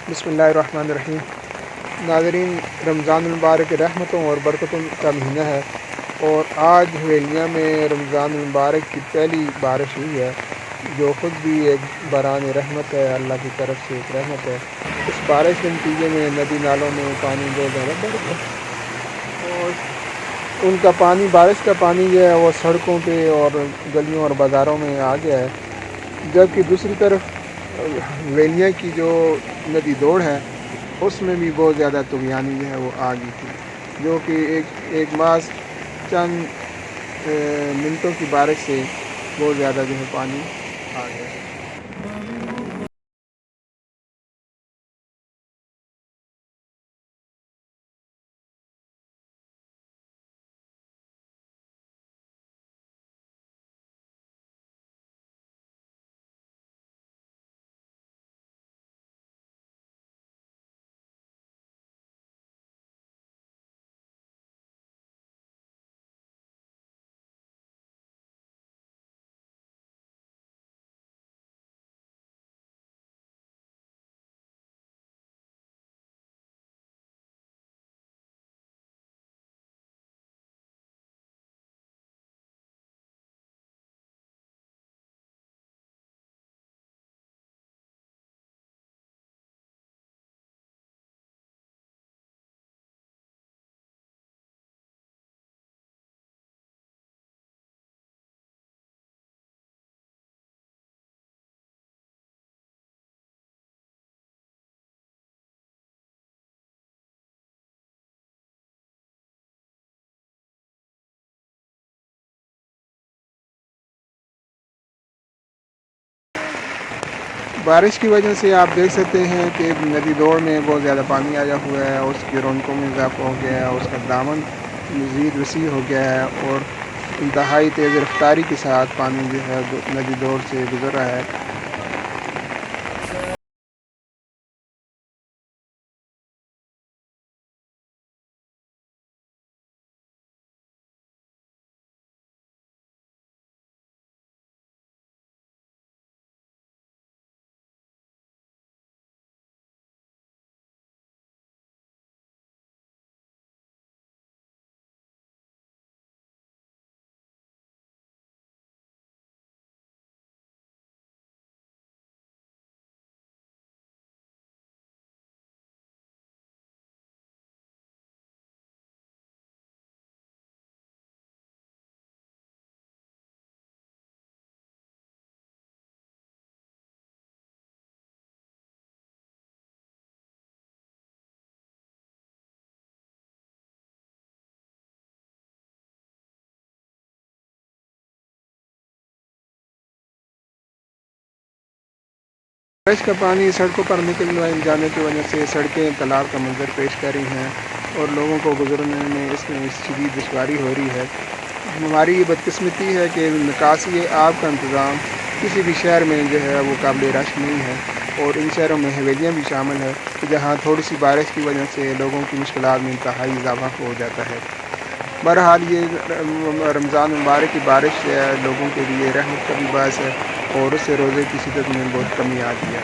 बिस्मिल्लाहिर्रहमानिर्रहीम। नाज़रीन, रमज़ानुल मुबारक रहमतों और बरकतों का महीना है और आज हवेलियाँ में रमज़ानुल मुबारक की पहली बारिश हुई है, जो ख़ुद भी एक बरान रहमत है, अल्लाह की तरफ से एक रहमत है। इस बारिश के नतीजे में नदी नालों में पानी बहुत ज़्यादा बढ़ गया और उनका पानी, बारिश का पानी जो है वो सड़कों पे और गलियों और बाज़ारों में आ गया है। जबकि दूसरी तरफ हवेलियाँ की जो नदी दौड़ है उसमें भी बहुत ज़्यादा तुग़यानी जो है वो आ गई थी, जो कि एक मास चंद मिनटों की बारिश से बहुत ज़्यादा जो है पानी आ गया। बारिश की वजह से आप देख सकते हैं कि नदी दौड़ में बहुत ज़्यादा पानी आया हुआ है, उसकी रौनकों में इजाफा हो गया है, उसका दामन मज़ीद वसी हो गया है और इंतहाई तेज़ रफ्तारी के साथ पानी जो है नदी दौड़ से गुज़र रहा है। बारिश का पानी सड़कों पर निकल जाने की वजह से सड़कें तालाब का मंजर पेश कर रही हैं और लोगों को गुजरने में इसमें शदीद दुश्वारी हो रही है। हमारी ये बदकिस्मती है कि निकासी आब का इंतज़ाम किसी भी शहर में जो है वो काबिल रश नहीं है और इन शहरों में हवेलियाँ भी शामिल है कि जहाँ थोड़ी सी बारिश की वजह से लोगों की मुश्किलात में इंतहाई इजाफा हो जाता है। बहरहाल ये रमज़ान मुबारक की बारिश लोगों के लिए रहमत का भी बायस है और उससे रोज़े की शिद्दत में बहुत कमी आती है।